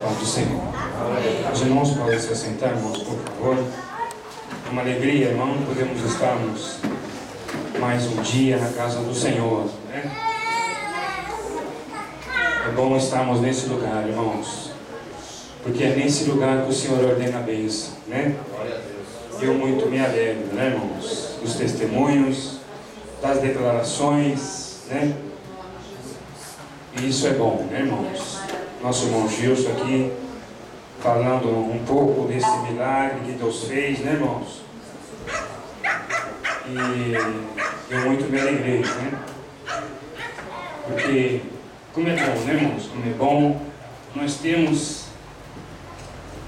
Paz do Senhor. Os irmãos podem se assentar, irmãos, por favor. É uma alegria, irmão, podemos estarmos mais um dia na casa do Senhor, né? É bom estarmos nesse lugar, irmãos, porque é nesse lugar que o Senhor ordena a bênção, né? Eu muito me alegro, né, irmãos? Dos testemunhos, das declarações, né? E isso é bom, né, irmãos? Nosso irmão Gilson aqui, falando um pouco desse milagre que Deus fez, né, irmãos? E eu muito me alegrei, né? Porque, como é bom, né, irmãos? Como é bom nós temos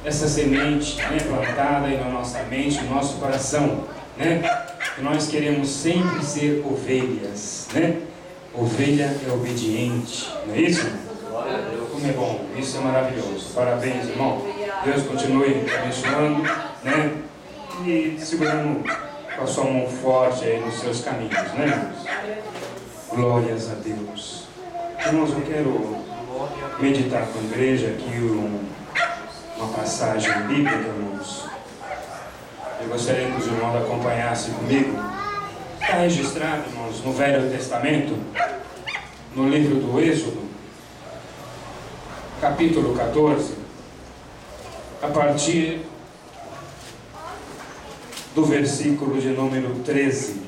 essa semente, né, plantada aí na nossa mente, no nosso coração, né? Que nós queremos sempre ser ovelhas, né? Ovelha é obediente, não é isso? Como é bom, isso é maravilhoso. Parabéns, irmão. Deus continue abençoando, né? E segurando com a sua mão forte aí nos seus caminhos, né, irmãos? Glórias a Deus. Irmãos, eu quero meditar com a igreja aqui uma passagem bíblica, irmãos. Eu gostaria que os irmãos acompanhassem comigo. Está registrado, irmãos, no Velho Testamento, no livro do Êxodo, capítulo 14, a partir do versículo de número 13.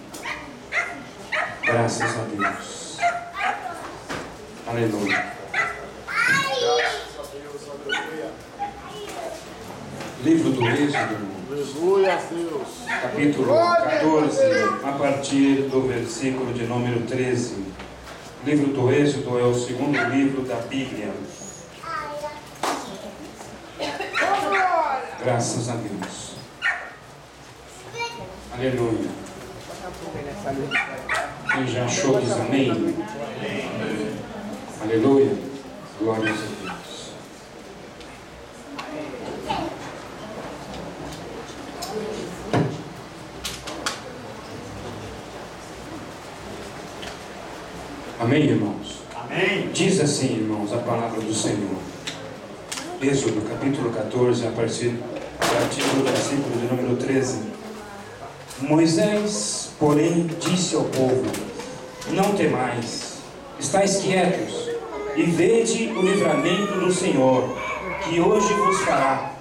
Graças a Deus. Aleluia. Livro do Êxodo, capítulo 14, a partir do versículo de número 13. O livro do Êxodo é o segundo livro da Bíblia. Graças a Deus. Aleluia. Quem já achou diz amém? Aleluia. Glórias a Deus. Amém, irmãos? Amém. Diz assim, irmãos, a palavra do Senhor. Êxodo, capítulo 14, a partir do versículo de número 13. Moisés, porém, disse ao povo: não temais, estais quietos, e vede o livramento do Senhor, que hoje vos fará,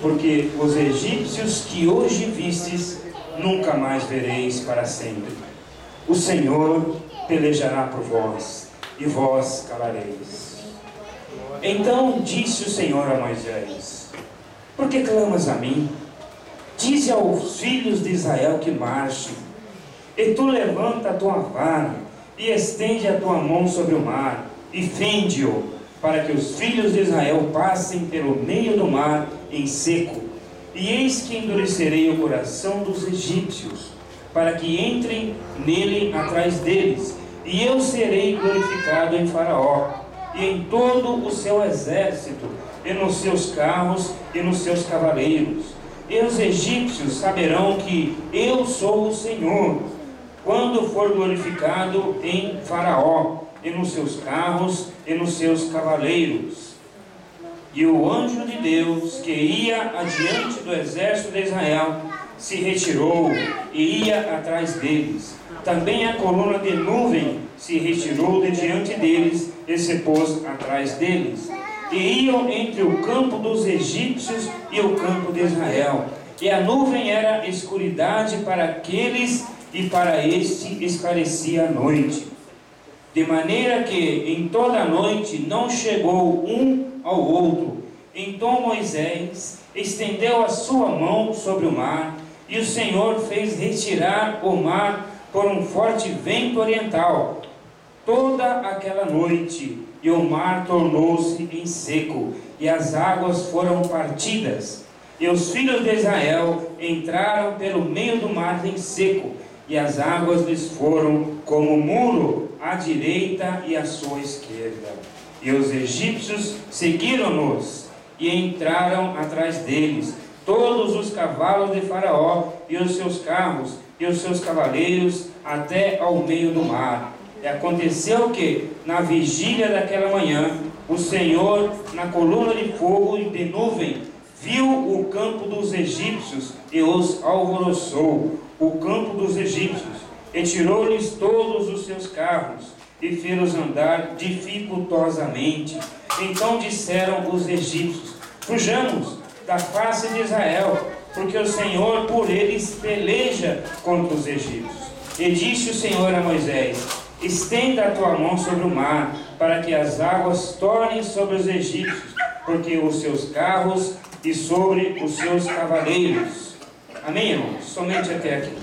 porque os egípcios que hoje vistes, nunca mais vereis para sempre. O Senhor pelejará por vós, e vós calareis. Então disse o Senhor a Moisés: por que clamas a mim? Dize aos filhos de Israel que marchem. E tu levanta a tua vara, e estende a tua mão sobre o mar, e fende-o, para que os filhos de Israel passem pelo meio do mar em seco. E eis que endurecerei o coração dos egípcios, para que entrem nele atrás deles, e eu serei glorificado em Faraó, e em todo o seu exército, e nos seus carros, e nos seus cavaleiros. E os egípcios saberão que eu sou o Senhor, quando for glorificado em Faraó, e nos seus carros, e nos seus cavaleiros. E o anjo de Deus, que ia adiante do exército de Israel, se retirou, e ia atrás deles. Também a coluna de nuvem se retirou de diante deles, e se pôs atrás deles. E iam entre o campo dos egípcios e o campo de Israel. E a nuvem era escuridade para aqueles, e para este esclarecia a noite. De maneira que em toda a noite não chegou um ao outro. Então Moisés estendeu a sua mão sobre o mar, e o Senhor fez retirar o mar por um forte vento oriental toda aquela noite, e o mar tornou-se em seco, e as águas foram partidas. E os filhos de Israel entraram pelo meio do mar em seco, e as águas lhes foram como muro à direita e à sua esquerda. E os egípcios seguiram-nos, e entraram atrás deles, todos os cavalos de Faraó, e os seus carros, e os seus cavaleiros, até ao meio do mar. E aconteceu que, na vigília daquela manhã, o Senhor, na coluna de fogo e de nuvem, viu o campo dos egípcios e os alvoroçou, o campo dos egípcios, e tirou-lhes todos os seus carros, e fez-los andar dificultosamente. Então disseram os egípcios: fujamos da face de Israel, porque o Senhor por eles peleja contra os egípcios. E disse o Senhor a Moisés: estenda a tua mão sobre o mar, para que as águas tornem sobre os egípcios, porque os seus carros e sobre os seus cavaleiros. Amém, irmãos? Somente até aqui.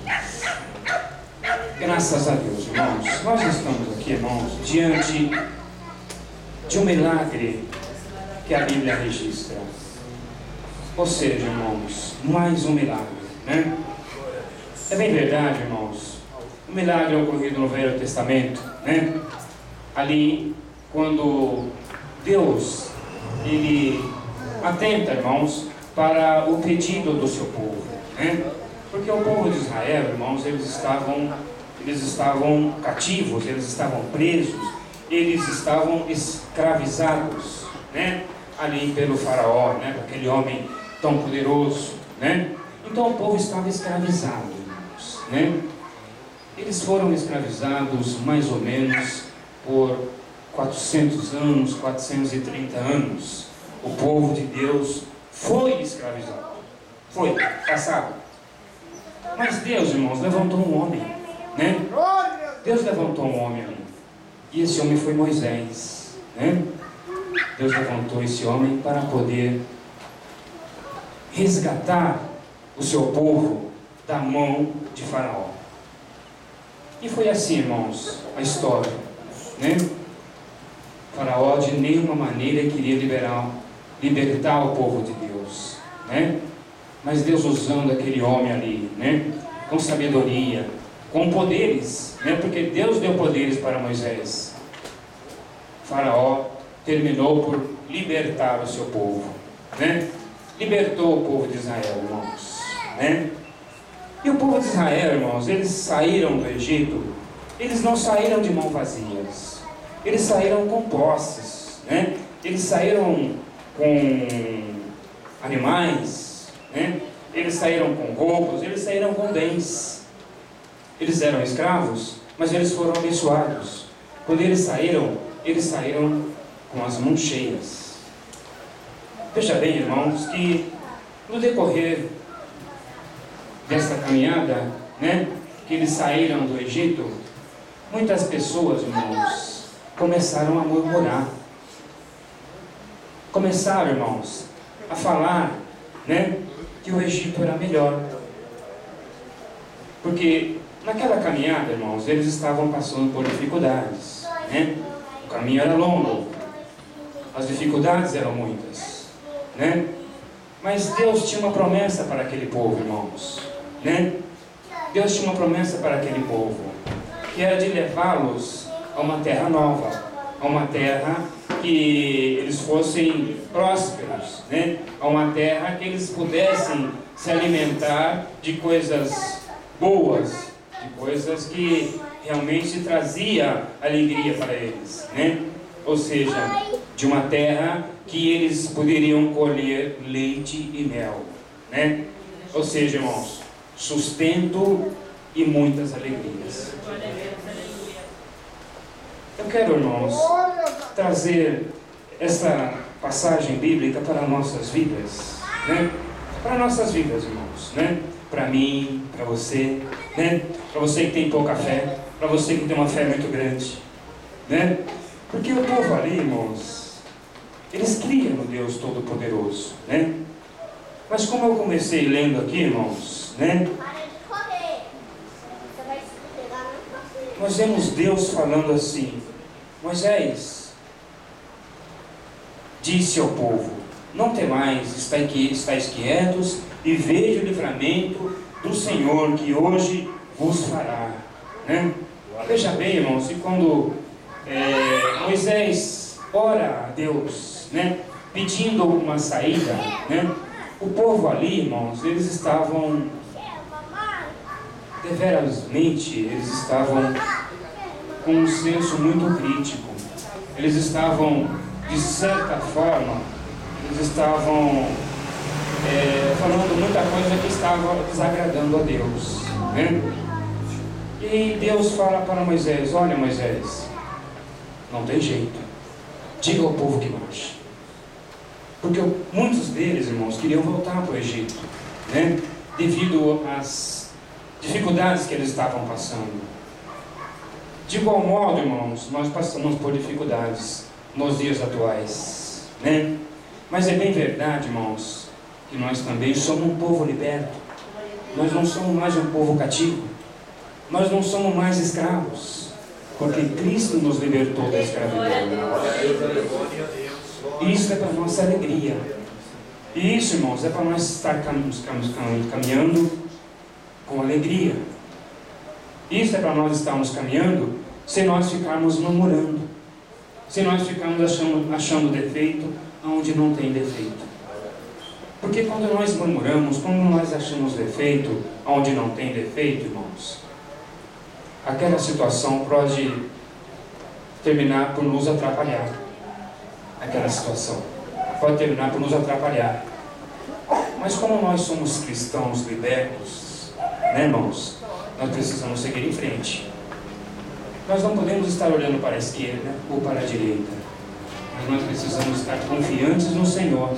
Graças a Deus, irmãos. Nós estamos aqui, irmãos, diante de um milagre que a Bíblia registra. Ou seja, irmãos, mais um milagre, né? É bem verdade, irmãos. O milagre ocorrido no Velho Testamento, né? Ali, quando Deus, Ele atenta, irmãos, para o pedido do seu povo, né? Porque o povo de Israel, irmãos, eles estavam cativos, eles estavam presos, eles estavam escravizados, né? Ali pelo faraó, né? Aquele homem tão poderoso, né? Então o povo estava escravizado, irmãos, né? Eles foram escravizados mais ou menos por 400 anos, 430 anos. O povo de Deus foi escravizado, foi passado. Mas Deus, irmãos, levantou um homem, né? Deus levantou um homem ali, e esse homem foi Moisés, né? Deus levantou esse homem para poder resgatar o seu povo da mão de Faraó. E foi assim, irmãos, a história, né? Faraó de nenhuma maneira queria libertar o povo de Deus, né? Mas Deus usando aquele homem ali, né? Com sabedoria, com poderes, né? Porque Deus deu poderes para Moisés. Faraó terminou por libertar o seu povo, né? Libertou o povo de Israel, irmãos, né? E o povo de Israel, irmãos, eles saíram do Egito, eles não saíram de mãos vazias, eles saíram com posses, né? Eles saíram com animais, né? Eles saíram com roupas, eles saíram com bens. Eles eram escravos, mas eles foram abençoados. Quando eles saíram com as mãos cheias. Veja bem, irmãos, que no decorrer dessa caminhada, né, que eles saíram do Egito, muitas pessoas, irmãos, começaram a murmurar. Começaram, irmãos, a falar, né, que o Egito era melhor. Porque naquela caminhada, irmãos, eles estavam passando por dificuldades, né? O caminho era longo, as dificuldades eram muitas, né? Mas Deus tinha uma promessa para aquele povo, irmãos, né? Deus tinha uma promessa para aquele povo, que era de levá-los a uma terra nova, a uma terra que eles fossem prósperos, né? A uma terra que eles pudessem se alimentar de coisas boas, de coisas que realmente trazia alegria para eles, né? Ou seja, de uma terra que eles poderiam colher leite e mel, né? Ou seja, irmãos, sustento e muitas alegrias. Eu quero, irmãos, trazer essa passagem bíblica para nossas vidas, né? Para nossas vidas, irmãos, né? Para mim, para você, né? Para você que tem pouca fé, para você que tem uma fé muito grande, né? Porque o povo ali, irmãos, eles criam no Deus Todo-Poderoso, né? Mas como eu comecei lendo aqui, irmãos, né? Nós vemos Deus falando assim: Moisés disse ao povo: não temais, estáis quietos e veja o livramento do Senhor que hoje vos fará, né? Veja bem, irmãos, e quando Moisés ora a Deus, né, pedindo uma saída, né, o povo ali, irmãos, eles estavam deverasmente, eles estavam com um senso muito crítico. Eles estavam de certa forma, eles estavam falando muita coisa que estava desagradando a Deus, né? E Deus fala para Moisés: olha, Moisés, não tem jeito, diga ao povo que marche. Porque muitos deles, irmãos, queriam voltar para o Egito, né? Devido às dificuldades que eles estavam passando. De igual modo, irmãos, nós passamos por dificuldades nos dias atuais, né? Mas é bem verdade, irmãos, que nós também somos um povo liberto. Nós não somos mais um povo cativo. Nós não somos mais escravos, porque Cristo nos libertou da escravidão. Isso é para a nossa alegria. E isso, irmãos, é para nós estar caminhando com alegria. Isso é para nós estarmos caminhando sem nós ficarmos murmurando, sem nós ficarmos achando defeito onde não tem defeito. Porque quando nós murmuramos, quando nós achamos defeito onde não tem defeito, irmãos, aquela situação pode terminar por nos atrapalhar. Aquela situação pode terminar por nos atrapalhar. Mas como nós somos cristãos libertos, né, irmãos, nós precisamos seguir em frente. Nós não podemos estar olhando para a esquerda ou para a direita, mas nós precisamos estar confiantes no Senhor,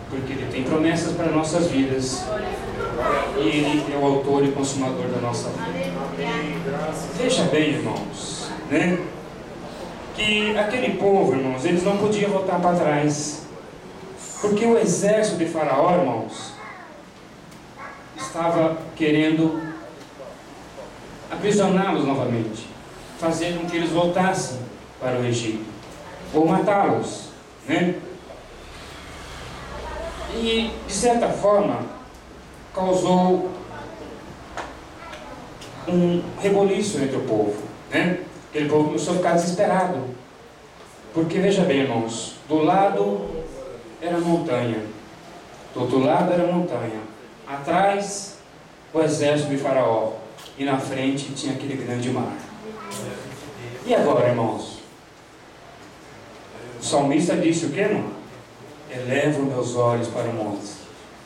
porque Ele tem promessas para nossas vidas e Ele é o autor e consumador da nossa vida. Veja bem, irmãos, né, que aquele povo, irmãos, eles não podiam voltar para trás, porque o exército de Faraó, irmãos, estava querendo aprisioná-los novamente, fazer com que eles voltassem para o Egito, ou matá-los, né? E, de certa forma, causou um reboliço entre o povo, né? Aquele povo começou a ficar desesperado, porque veja bem, irmãos, do lado era montanha, do outro lado era montanha, atrás o exército de Faraó, e na frente tinha aquele grande mar. E agora, irmãos? O salmista disse o que, irmão? Elevo meus olhos para o monte.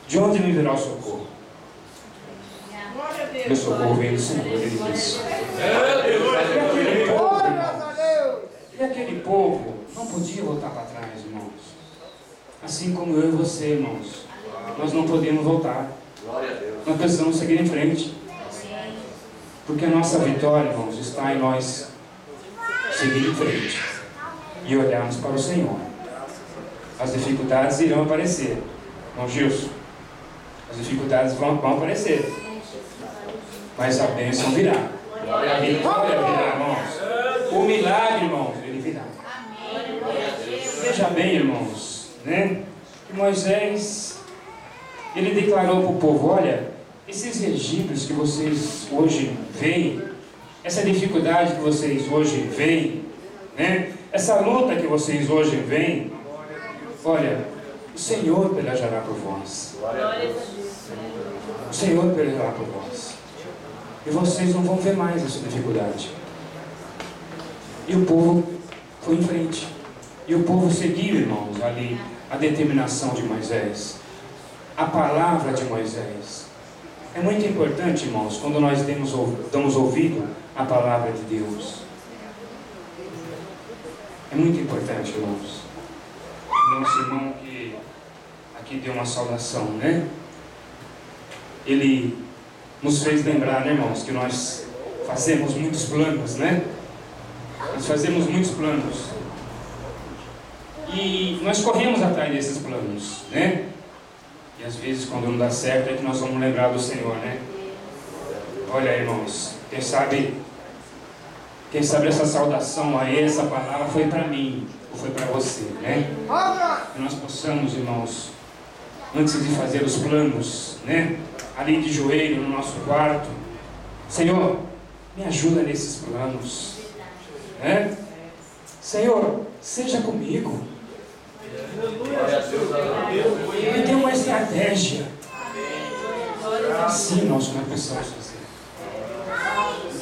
De onde me virá o socorro? Meu socorro vem do Senhor, ele disse. E aquele povo não podia voltar para trás, irmãos. Assim como eu e você, irmãos. Nós não podemos voltar. Nós precisamos seguir em frente. Porque a nossa vitória, irmãos, está em nós seguir em frente e olharmos para o Senhor. As dificuldades irão aparecer, irmão Gilson. As dificuldades vão aparecer, mas a bênção virá. A vitória virá, irmãos. O milagre, irmãos, ele virá. Veja bem, irmãos, né, que Moisés, ele declarou para o povo: olha, esses egípcios que vocês hoje veem, essa dificuldade que vocês hoje veem, né, essa luta que vocês hoje veem, olha, o Senhor pelejará por vós. O Senhor pelejará por vós. E vocês não vão ver mais essa dificuldade. E o povo foi em frente. E o povo seguiu, irmãos, ali a determinação de Moisés, a palavra de Moisés. É muito importante, irmãos, quando nós damos ouvido à palavra de Deus. É muito importante, irmãos. Nosso irmão que aqui deu uma saudação, né? Ele nos fez lembrar, né, irmãos, que nós fazemos muitos planos, né? Nós fazemos muitos planos. E nós corremos atrás desses planos, né? E às vezes, quando não dá certo, é que nós vamos lembrar do Senhor, né? Olha, irmãos, quem sabe essa saudação aí, essa palavra foi para mim, ou foi para você, né? Que nós possamos, irmãos, antes de fazer os planos, né, ali de joelho no nosso quarto, Senhor, me ajuda nesses planos, né? Senhor, seja comigo. Me dê uma estratégia. Assim nós precisamos fazer.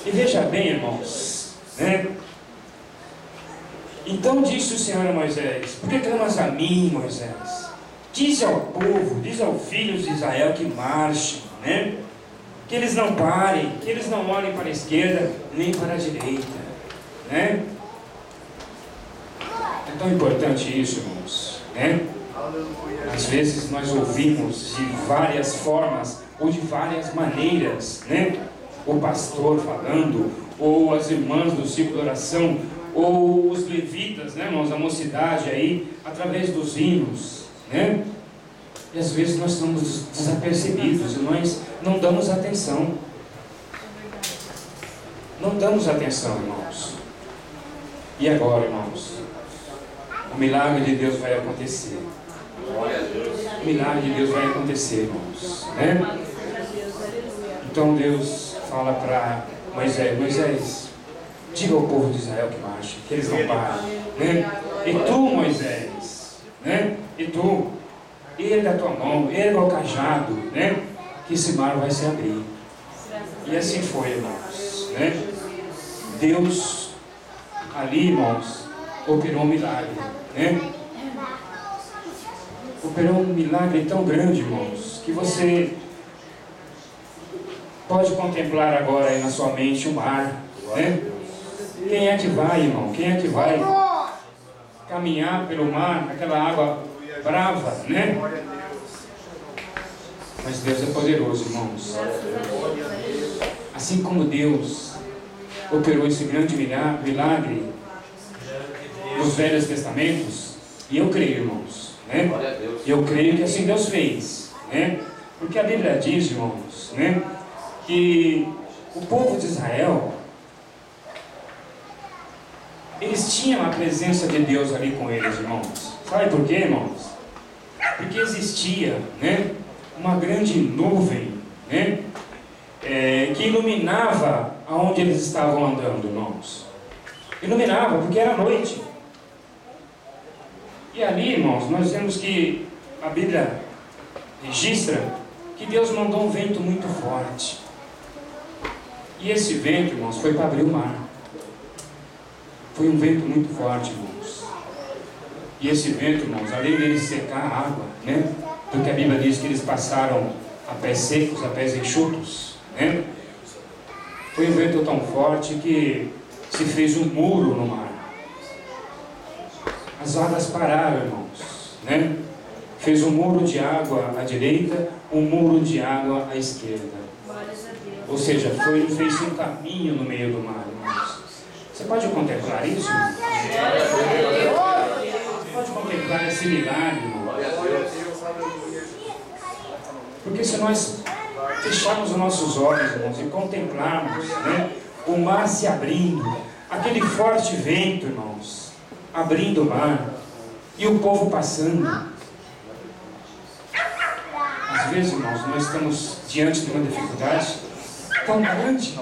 E veja bem, irmãos, né? Então disse o Senhor a Moisés: por que clamas a mim, Moisés? Diz ao povo, diz aos filhos de Israel que marchem, né? Que eles não parem, que eles não olhem para a esquerda nem para a direita, né? É tão importante isso, irmãos, né? Às vezes nós ouvimos de várias formas ou de várias maneiras, né? O pastor falando, ou as irmãs do ciclo de oração, ou os levitas, né, irmãos, a mocidade aí, através dos hinos, né? E às vezes nós somos desapercebidos e nós não damos atenção. Não damos atenção, irmãos. E agora, irmãos, o milagre de Deus vai acontecer. O milagre de Deus vai acontecer, irmãos, né? Então Deus fala para Moisés: Moisés, diga ao povo de Israel que marche, que eles não parem, né? E tu, Moisés, né? E tu, erga a tua mão, erga o cajado, né? Que esse mar vai se abrir. E assim foi, irmãos, né? Deus ali, irmãos, operou um milagre, né? Operou um milagre tão grande, irmãos, que você pode contemplar agora aí na sua mente o mar, né? Quem é que vai, irmão? Quem é que vai caminhar pelo mar, aquela água brava, né? Mas Deus é poderoso, irmãos. Assim como Deus operou esse grande milagre nos Velhos Testamentos, e eu creio, irmãos, né? Eu creio que assim Deus fez, né? Porque a Bíblia diz, irmãos, né, que o povo de Israel, eles tinham a presença de Deus ali com eles, irmãos. Sabe por quê, irmãos? Porque existia, né, uma grande nuvem, né, que iluminava aonde eles estavam andando, irmãos. Iluminava, porque era noite. E ali, irmãos, nós vemos que a Bíblia registra que Deus mandou um vento muito forte. E esse vento, irmãos, foi para abrir o mar. Foi um vento muito forte, irmãos. E esse vento, irmãos, além dele secar a água, né? Porque a Bíblia diz que eles passaram a pés secos, a pés enxutos, né? Foi um vento tão forte que se fez um muro no mar. As águas pararam, irmãos, né? Fez um muro de água à direita, um muro de água à esquerda. Ou seja, fez um caminho no meio do mar, irmãos. Você pode contemplar isso? Você pode contemplar esse milagre, irmãos? Porque se nós fecharmos os nossos olhos, irmãos, e contemplarmos, né, o mar se abrindo, aquele forte vento, irmãos, abrindo o mar, e o povo passando. Às vezes, irmãos, nós estamos diante de uma dificuldade tão grande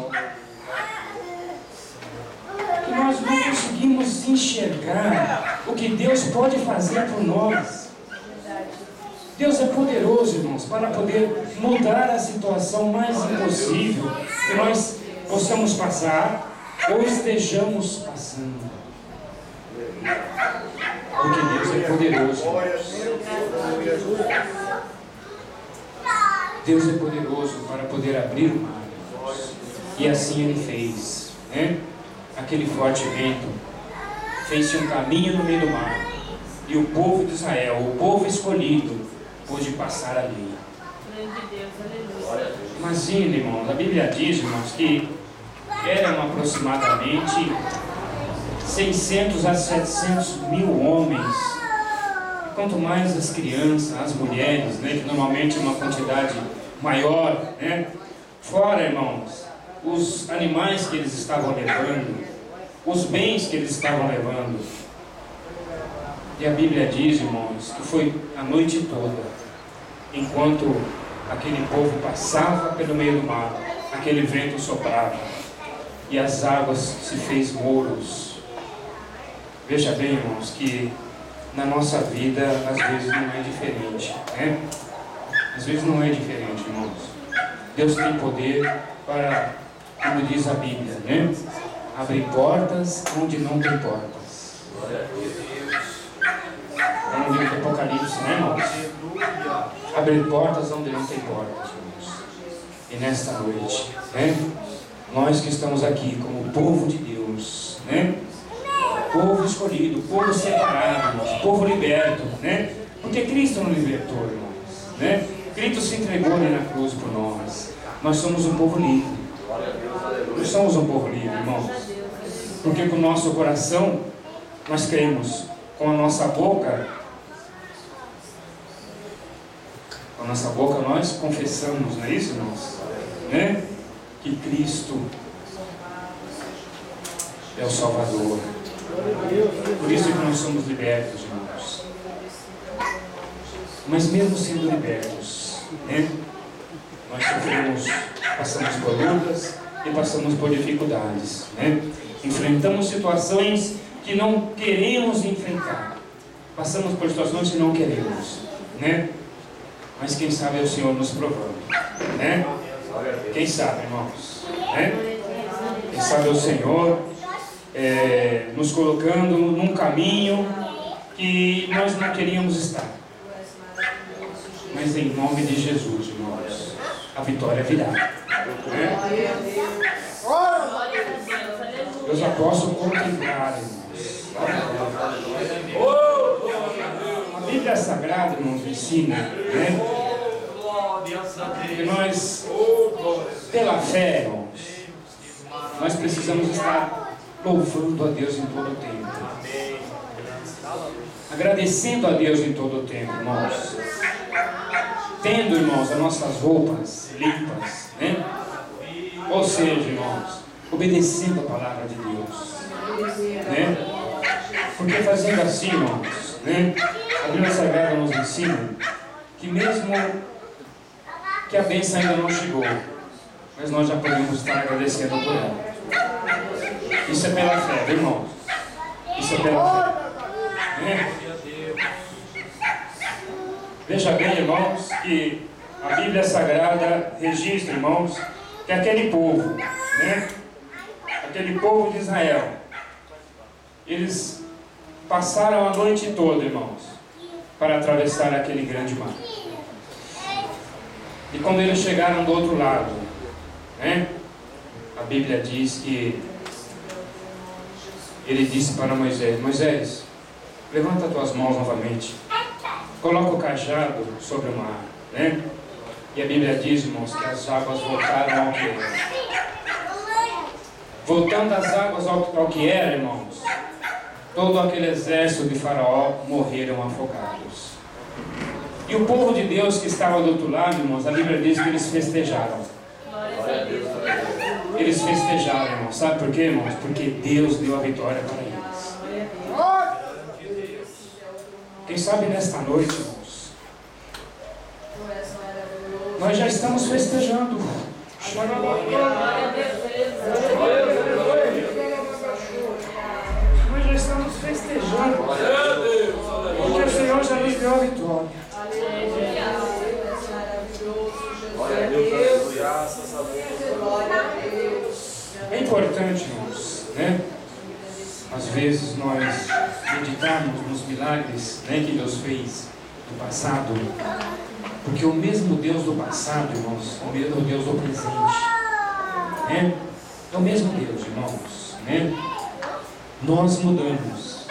que nós não conseguimos enxergar o que Deus pode fazer por nós. Deus é poderoso, irmãos, para poder mudar a situação mais impossível que nós possamos passar ou estejamos passando. Porque Deus é poderoso. Deus é poderoso para poder abrir o mar, irmãos. E assim Ele fez, né? Aquele forte vento fez-se um caminho no meio do mar, e o povo de Israel, o povo escolhido, pôde passar ali. Imagina, irmãos, a Bíblia diz, irmãos, que eram aproximadamente 600 a 700 mil homens. E quanto mais as crianças, as mulheres, né, que normalmente é uma quantidade maior, né? Fora, irmãos, os animais que eles estavam levando, os bens que eles estavam levando. E a Bíblia diz, irmãos, que foi a noite toda, enquanto aquele povo passava pelo meio do mar, aquele vento soprava e as águas se fez muros. Veja bem, irmãos, que na nossa vida às vezes não é diferente, né? Às vezes não é diferente, irmãos. Deus tem poder para, como diz a Bíblia, né, abrir portas onde não tem portas. É um livro de Apocalipse, né, irmãos? Abrir portas onde não tem portas, irmãos. E nesta noite, né? Nós que estamos aqui como povo de Deus, né? Povo escolhido, povo separado, irmãos, povo liberto, né? Porque Cristo nos libertou, irmãos, né? Cristo se entregou ali na cruz por nós. Nós somos um povo livre. Nós somos um povo livre, irmãos. Porque com o nosso coração nós cremos, com a nossa boca nós confessamos, não é isso, irmãos? Né? Que Cristo é o Salvador. Por isso que nós somos libertos, irmãos. Mas mesmo sendo libertos, né? Nós sofremos, passamos por lutas e passamos por dificuldades, né? Enfrentamos situações que não queremos enfrentar. Passamos por situações que não queremos, né? Mas quem sabe é o Senhor nos provando, né? Quem sabe, irmãos, né? Quem sabe é o Senhor nos colocando num caminho que nós não queríamos estar. Mas em nome de Jesus, irmãos, a vitória virá, né? Eu já posso contemplar, irmãos. A Bíblia Sagrada nos ensina, né? Que nós, pela fé, irmãos, nós precisamos estar louvando a Deus em todo o tempo, agradecendo a Deus em todo o tempo, irmãos, tendo, irmãos, as nossas roupas limpas, né? Ou seja, irmãos, obedecendo a palavra de Deus, né? Porque fazendo assim, irmãos, né? A Bíblia Sagrada nos ensina que mesmo que a bênção ainda não chegou, mas nós já podemos estar agradecendo por ela. Isso é pela fé, irmãos. Isso é pela fé, né? Veja bem, irmãos, que a Bíblia Sagrada registra, irmãos, que aquele povo, né? Aquele povo de Israel, eles passaram a noite toda, irmãos, para atravessar aquele grande mar. E quando eles chegaram do outro lado, né? A Bíblia diz que ele disse para Moisés: Moisés, levanta as tuas mãos novamente, coloca o cajado sobre o mar, né? E a Bíblia diz, irmãos, que as águas voltaram ao que era. Voltando as águas ao que era, irmãos, todo aquele exército de Faraó morreram afogados. E o povo de Deus que estava do outro lado, irmãos, a Bíblia diz que eles festejaram. Eles festejaram, irmãos. Sabe por quê, irmãos? Porque Deus deu a vitória para eles. Quem sabe nesta noite, irmãos, nós já estamos festejando. Nós já estamos festejando. Porque o Senhor já nos deu a vitória. É importante, irmãos, né? Às vezes nós meditarmos nos milagres, né, que Deus fez no passado, porque o mesmo Deus do passado, irmãos, é o mesmo Deus do presente, né? É o mesmo Deus, irmãos, né? Nós mudamos,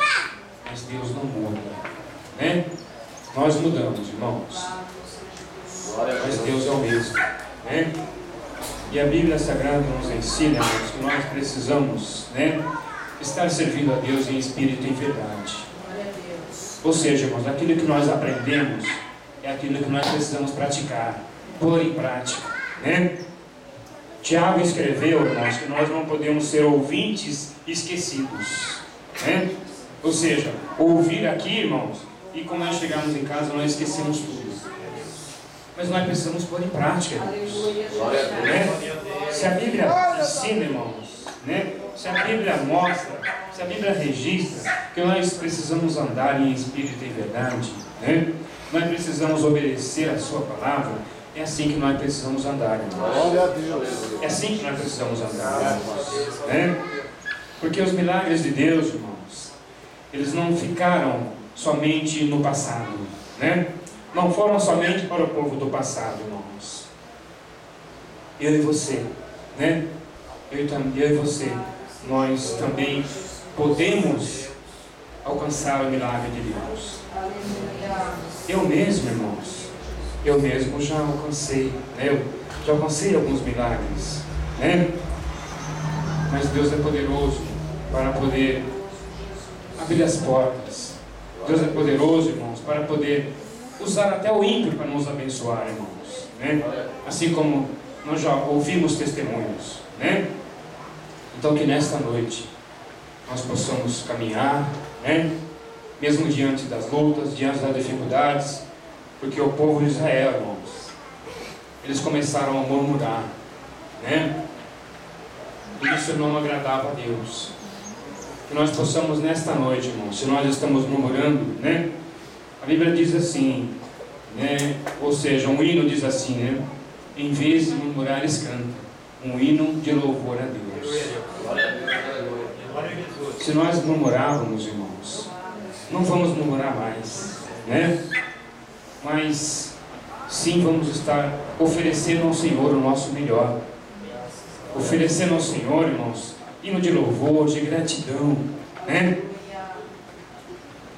mas Deus não muda, né? Nós mudamos, irmãos, mas Deus é o mesmo, né? E a Bíblia Sagrada nos ensina, irmãos, que nós precisamos, né, estar servindo a Deus em espírito e em verdade. Ou seja, irmãos, aquilo que nós aprendemos é aquilo que nós precisamos praticar, pôr em prática, né? Tiago escreveu, irmãos, que nós não podemos ser ouvintes esquecidos, né? Ou seja, ouvir aqui, irmãos, e quando nós chegamos em casa nós esquecemos tudo. Mas nós precisamos pôr em prática, irmãos, né? Se a Bíblia ensina, irmãos, né? Se a Bíblia mostra, se a Bíblia registra que nós precisamos andar em espírito e verdade, né? Nós precisamos obedecer a sua palavra. É assim que nós precisamos andar, irmãos. É assim que nós precisamos andar, irmãos, né? Porque os milagres de Deus, irmãos, eles não ficaram somente no passado, né? Não foram somente para o povo do passado, irmãos. Eu e você, né? Eu e você, nós também podemos alcançar o milagre de Deus. Eu mesmo, irmãos, eu mesmo já alcancei, né? Eu já alcancei alguns milagres, né? Mas Deus é poderoso para poder abrir as portas. Deus é poderoso, irmãos, para poder usar até o ímpio para nos abençoar, irmãos, né? Assim como nós já ouvimos testemunhos, né? Então que nesta noite nós possamos caminhar, né? Mesmo diante das lutas, diante das dificuldades, porque o povo de Israel, irmãos, eles começaram a murmurar, né? E isso não agradava a Deus. Que nós possamos nesta noite, irmãos, se nós estamos murmurando, né? A Bíblia diz assim, né? Ou seja, um hino diz assim, né? Em vez de murmurar, eles cantam um hino de louvor a Deus. Se nós murmurávamos, irmãos, não vamos murmurar mais, né? Mas sim vamos estar oferecendo ao Senhor o nosso melhor, oferecendo ao Senhor, irmãos, hino de louvor, de gratidão, né?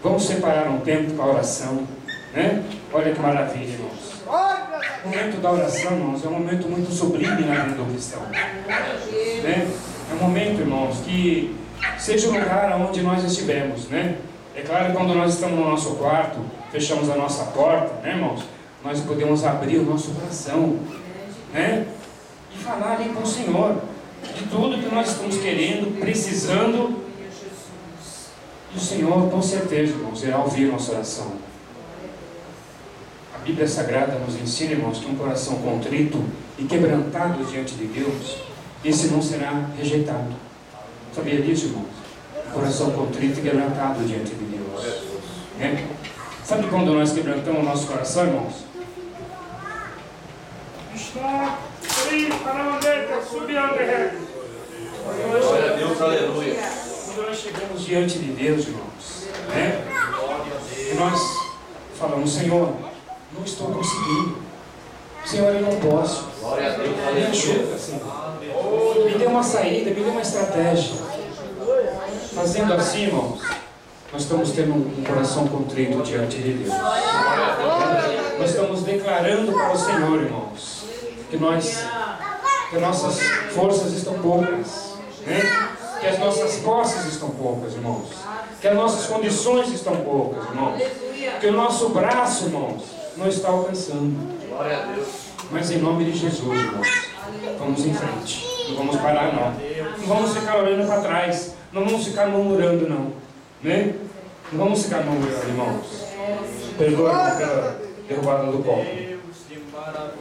Vamos separar um tempo para a oração, né? Olha que maravilha, irmãos. O momento da oração, irmãos, é um momento muito sublime na vida do cristão, né? É um momento, irmãos, que seja o lugar onde nós estivermos, né? É claro que quando nós estamos no nosso quarto, fechamos a nossa porta, né, irmãos? Nós podemos abrir o nosso coração, né? E falar ali com o Senhor de tudo que nós estamos querendo, precisando. E o Senhor, com certeza, irmãos, irá ouvir nossa oração. A Bíblia Sagrada nos ensina, irmãos, que um coração contrito e quebrantado diante de Deus, esse não será rejeitado. Sabia disso, irmãos? Um coração contrito e quebrantado diante de Deus. É? Sabe quando nós quebrantamos o nosso coração, irmãos? Glória a Deus, aleluia. Quando nós chegamos diante de Deus, irmãos, né? E nós falamos, Senhor, não estou conseguindo. Senhor, eu não posso. Glória a Deus, Me aleluia. ajuda, Senhor. Me dê uma saída, me dê uma estratégia. Fazendo assim, irmãos, nós estamos tendo um coração contrito diante de Deus. Nós estamos declarando para o Senhor, irmãos, que nossas forças estão poucas, né? Que as nossas posses estão poucas, irmãos. Que as nossas condições estão poucas, irmãos. Que o nosso braço, irmãos, não está alcançando. Glória a Deus. Mas em nome de Jesus, irmãos, vamos em frente. Não vamos parar, não. Não vamos ficar olhando para trás. Não vamos ficar murmurando, não. Né? Não vamos ficar murmurando, irmãos. Perdoa pela derrubada do copo.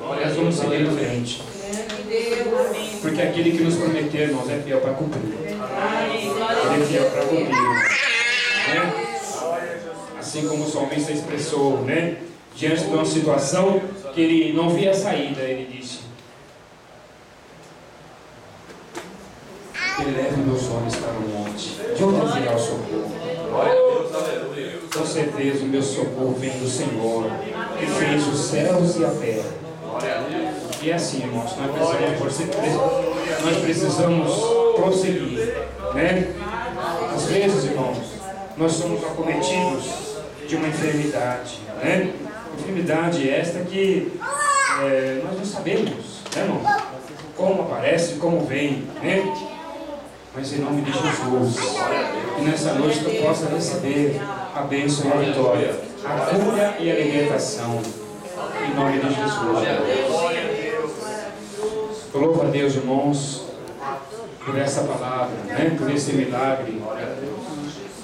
Nós vamos seguir em frente. Porque aquele que nos prometeu, irmãos, é fiel para cumprir. Ele é fiel para cumprir. Né? Assim como o salmista expressou, né? Diante de uma situação que ele não via saída, ele disse: eleve meus olhos para o monte, de onde virá o socorro? Glória a Deus, aleluia. Com certeza o meu socorro vem do Senhor, que fez os céus e a terra. Glória a Deus. E é assim, irmãos, nós precisamos prosseguir, né? Às vezes, irmãos, nós somos acometidos de uma enfermidade, né? Enfermidade esta que nós não sabemos, né, irmão? Como aparece, como vem, né? Mas em nome de Jesus, que nessa noite tu possa receber a bênção e a vitória, a cura e a libertação, em nome de Jesus. Eu louvo a Deus, irmãos, por essa palavra, né? Por esse milagre.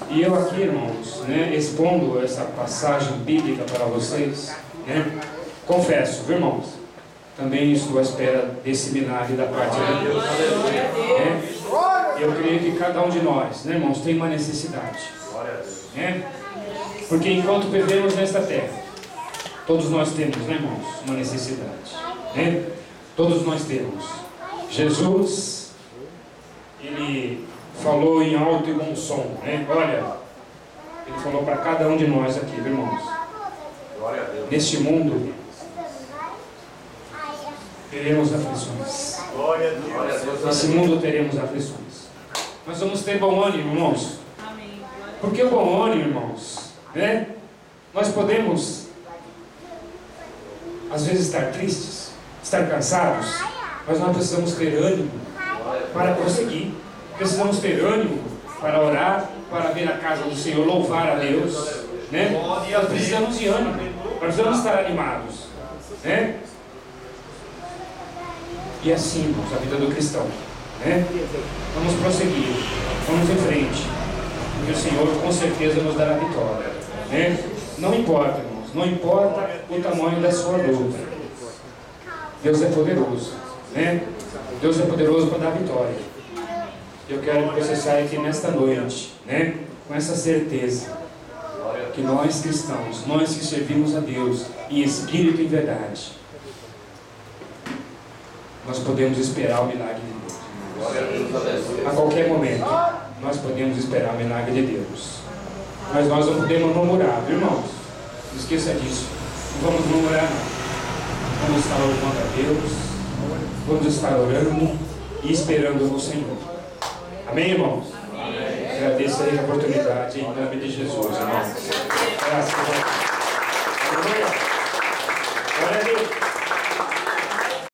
E eu aqui, irmãos, né, expondo essa passagem bíblica para vocês, né? Confesso, viu, irmãos? Também estou à espera desse milagre da parte de Deus. Né? Eu creio que cada um de nós, né, irmãos, tem uma necessidade. Né? Porque enquanto vivemos nesta terra, todos nós temos, né, irmãos, uma necessidade. Né? Todos nós temos. Jesus, ele falou em alto e bom som, né? Olha, Ele falou para cada um de nós aqui, irmãos. Glória a Deus. Neste mundo, teremos aflições. Glória a Deus. Nesse mundo teremos aflições. Nós vamos ter bom ânimo, irmãos. Porque o bom ânimo, irmãos, né? Nós podemos, às vezes, estar tristes, estar cansados, mas nós precisamos ter ânimo para prosseguir. Precisamos ter ânimo para orar, para vir à casa do Senhor, louvar a Deus, né? Nós precisamos de ânimo, nós precisamos estar animados, né? E assim, irmãos, a vida do cristão, né? Vamos prosseguir, vamos em frente, porque o Senhor com certeza nos dará vitória, né? Não importa, irmãos, não importa o tamanho da sua luta, Deus é poderoso, né? Deus é poderoso para dar vitória. Eu quero que você saia aqui nesta noite, né? Com essa certeza que nós cristãos, nós que servimos a Deus em espírito e em verdade, nós podemos esperar o milagre de Deus. Glória a Deus, aleluia. A qualquer momento, nós podemos esperar o milagre de Deus. Mas nós não podemos murmurar, viu, irmãos? Não esqueça disso. Não vamos murmurar, não. Vamos estar louvando a Deus, vamos estar orando e esperando no Senhor. Amém, irmãos? Amém. Agradeço aí a oportunidade em nome de Jesus, irmãos. Graças a Deus. Aleluia. Glória a Deus.